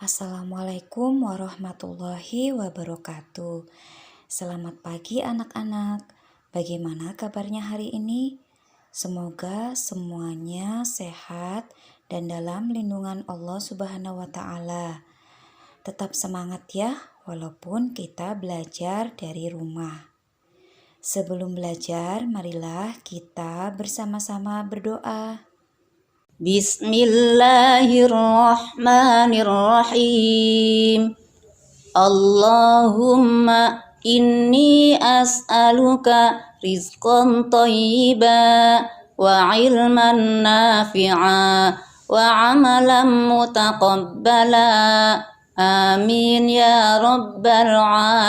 Assalamualaikum warahmatullahi wabarakatuh. Selamat pagi anak-anak. Bagaimana kabarnya hari ini? Semoga semuanya sehat dan dalam lindungan Allah Subhanahu wa taala. Tetap semangat ya, walaupun kita belajar dari rumah. Sebelum belajar, marilah kita bersama-sama berdoa. Bismillahirrahmanirrahim. Allahumma inni as'aluka rizqan thayyiba wa ilman nafi'a wa amalan mutaqabbala. Amin ya rabbal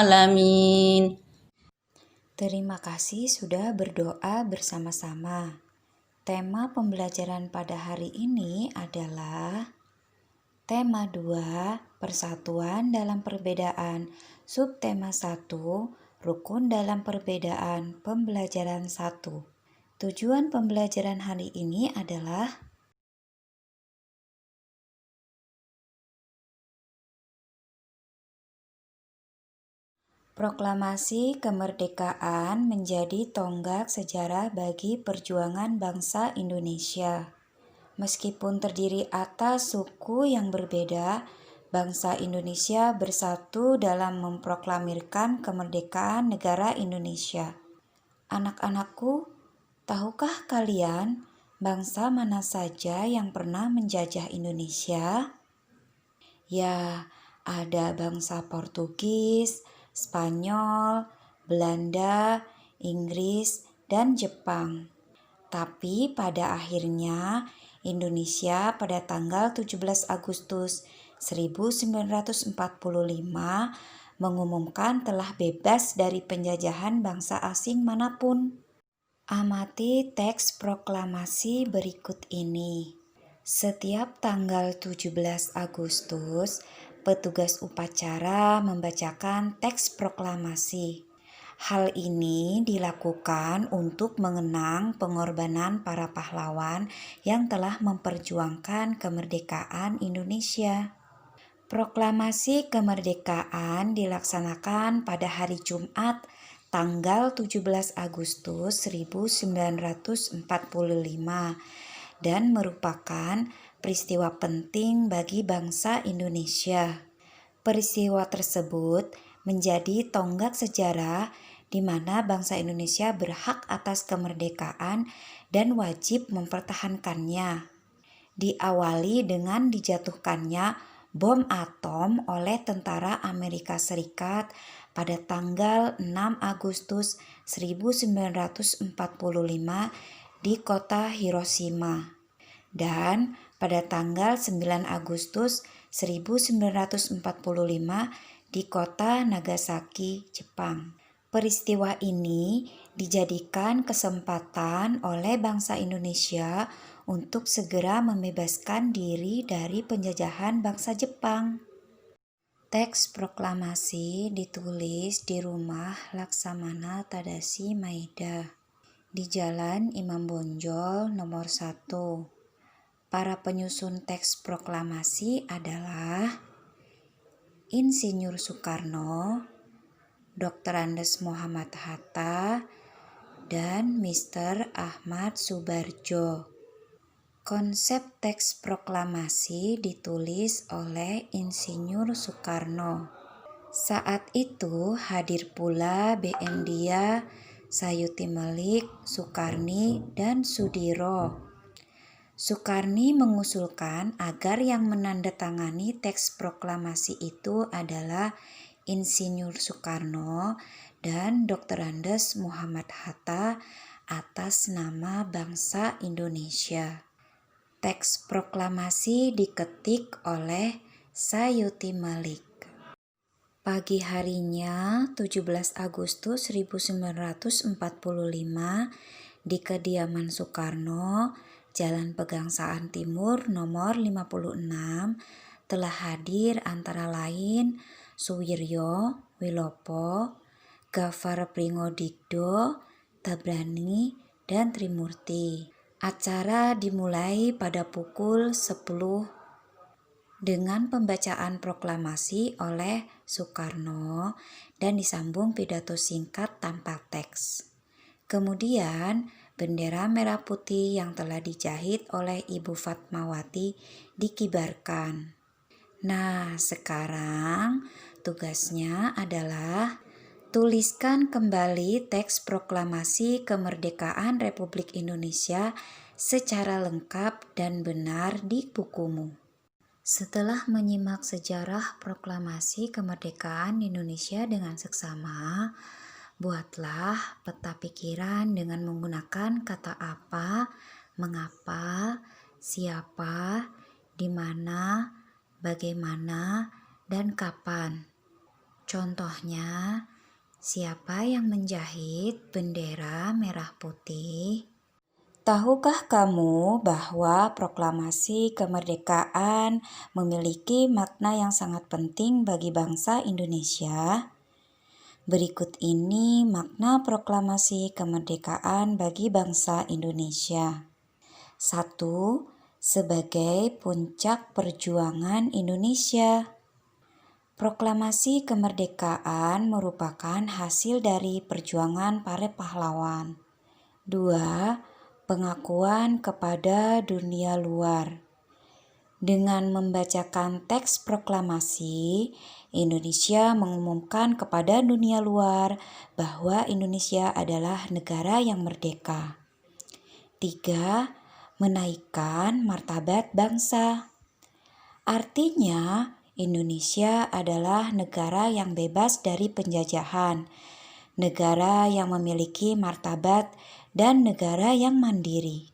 alamin. Terima kasih sudah berdoa bersama-sama. Tema pembelajaran pada hari ini adalah tema 2, persatuan dalam perbedaan. Subtema 1, rukun dalam perbedaan. Pembelajaran 1. Tujuan pembelajaran hari ini adalah proklamasi kemerdekaan menjadi tonggak sejarah bagi perjuangan bangsa Indonesia. Meskipun terdiri atas suku yang berbeda, bangsa Indonesia bersatu dalam memproklamirkan kemerdekaan negara Indonesia. Anak-anakku, tahukah kalian bangsa mana saja yang pernah menjajah Indonesia? Ya, ada bangsa Portugis, Spanyol, Belanda, Inggris, dan Jepang. Tapi pada akhirnya Indonesia pada tanggal 17 Agustus 1945 mengumumkan telah bebas dari penjajahan bangsa asing manapun. Amati teks proklamasi berikut ini. Setiap tanggal 17 Agustus, petugas upacara membacakan teks proklamasi. Hal ini dilakukan untuk mengenang pengorbanan para pahlawan yang telah memperjuangkan kemerdekaan Indonesia. Proklamasi kemerdekaan dilaksanakan pada hari Jumat tanggal 17 Agustus 1945 dan merupakan peristiwa penting bagi bangsa Indonesia. Peristiwa tersebut menjadi tonggak sejarah di mana bangsa Indonesia berhak atas kemerdekaan dan wajib mempertahankannya. Diawali dengan dijatuhkannya bom atom oleh tentara Amerika Serikat pada tanggal 6 Agustus 1945 di kota Hiroshima dan pada tanggal 9 Agustus 1945 di kota Nagasaki, Jepang. Peristiwa ini dijadikan kesempatan oleh bangsa Indonesia untuk segera membebaskan diri dari penjajahan bangsa Jepang. Teks proklamasi ditulis di rumah Laksamana Tadashi Maeda di Jalan Imam Bonjol nomor 1. Para penyusun teks proklamasi adalah Insinyur Soekarno, Dr. Andes Muhammad Hatta, dan Mr. Ahmad Subarjo. Konsep teks proklamasi ditulis oleh Insinyur Soekarno. Saat itu hadir pula BM Dia, Sayuti Melik, Sukarni, dan Sudiro. Sukarni mengusulkan agar yang menandatangani teks proklamasi itu adalah Insinyur Soekarno dan Dr. Andes Muhammad Hatta atas nama bangsa Indonesia. Teks proklamasi diketik oleh Sayuti Malik. Pagi harinya 17 Agustus 1945 di kediaman Soekarno, Jalan Pegangsaan Timur nomor 56 telah hadir antara lain Suwiryo, Wilopo, Gafar Pringodikdo, Tabrani, dan Trimurti. Acara dimulai pada pukul 10 dengan pembacaan proklamasi oleh Soekarno dan disambung pidato singkat tanpa teks. Kemudian, bendera merah putih yang telah dijahit oleh Ibu Fatmawati dikibarkan. Nah, sekarang tugasnya adalah tuliskan kembali teks proklamasi kemerdekaan Republik Indonesia secara lengkap dan benar di bukumu. Setelah menyimak sejarah proklamasi kemerdekaan Indonesia dengan seksama, buatlah peta pikiran dengan menggunakan kata apa, mengapa, siapa, di mana, bagaimana, dan kapan. Contohnya, siapa yang menjahit bendera merah putih? Tahukah kamu bahwa proklamasi kemerdekaan memiliki makna yang sangat penting bagi bangsa Indonesia? Berikut ini makna proklamasi kemerdekaan bagi bangsa Indonesia. 1. Sebagai puncak perjuangan Indonesia. Proklamasi kemerdekaan merupakan hasil dari perjuangan para pahlawan. 2. Pengakuan kepada dunia luar. Dengan membacakan teks proklamasi, Indonesia mengumumkan kepada dunia luar bahwa Indonesia adalah negara yang merdeka. 3. Menaikkan martabat bangsa. Artinya, Indonesia adalah negara yang bebas dari penjajahan, negara yang memiliki martabat, dan negara yang mandiri.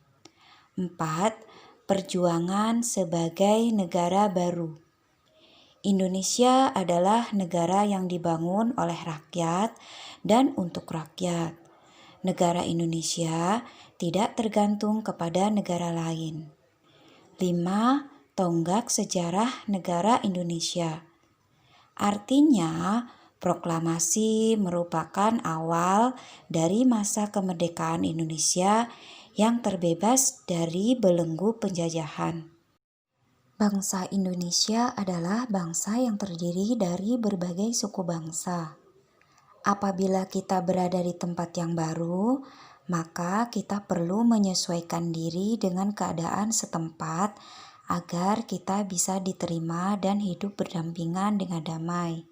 4. Perjuangan sebagai negara baru. Indonesia adalah negara yang dibangun oleh rakyat dan untuk rakyat. Negara Indonesia tidak tergantung kepada negara lain. 5. Tonggak sejarah negara Indonesia. Artinya, proklamasi merupakan awal dari masa kemerdekaan Indonesia yang terbebas dari belenggu penjajahan. Bangsa Indonesia adalah bangsa yang terdiri dari berbagai suku bangsa. Apabila kita berada di tempat yang baru, maka kita perlu menyesuaikan diri dengan keadaan setempat agar kita bisa diterima dan hidup berdampingan dengan damai.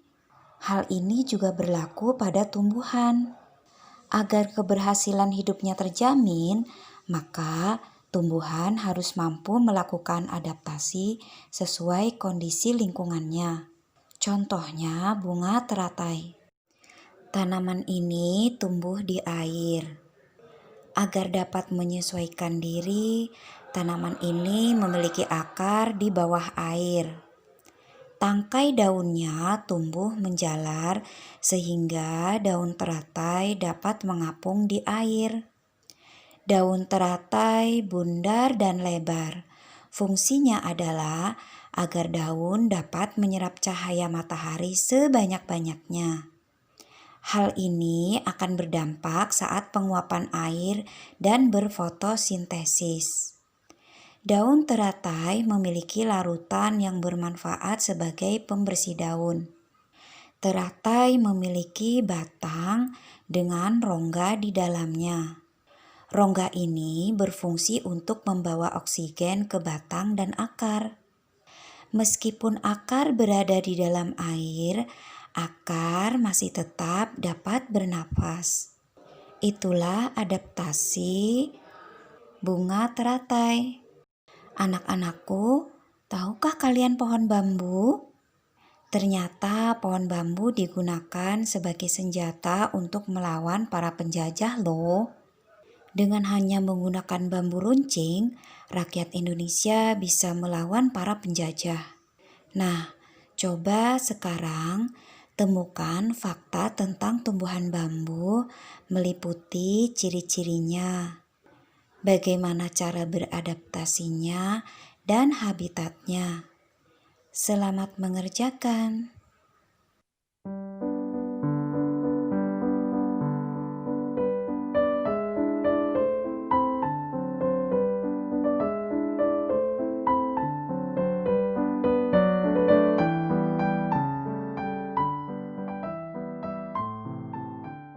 Hal ini juga berlaku pada tumbuhan. Agar keberhasilan hidupnya terjamin, maka tumbuhan harus mampu melakukan adaptasi sesuai kondisi lingkungannya. Contohnya bunga teratai. Tanaman ini tumbuh di air. Agar dapat menyesuaikan diri, tanaman ini memiliki akar di bawah air. Tangkai daunnya tumbuh menjalar sehingga daun teratai dapat mengapung di air. Daun teratai bundar dan lebar. Fungsinya adalah agar daun dapat menyerap cahaya matahari sebanyak-banyaknya. Hal ini akan berdampak saat penguapan air dan berfotosintesis. Daun teratai memiliki larutan yang bermanfaat sebagai pembersih daun. Teratai memiliki batang dengan rongga di dalamnya. Rongga ini berfungsi untuk membawa oksigen ke batang dan akar. Meskipun akar berada di dalam air, akar masih tetap dapat bernapas. Itulah adaptasi bunga teratai. Anak-anakku, tahukah kalian pohon bambu? Ternyata pohon bambu digunakan sebagai senjata untuk melawan para penjajah loh. Dengan hanya menggunakan bambu runcing, rakyat Indonesia bisa melawan para penjajah. Nah, coba sekarang temukan fakta tentang tumbuhan bambu meliputi ciri-cirinya. Bagaimana cara beradaptasinya dan habitatnya. Selamat mengerjakan.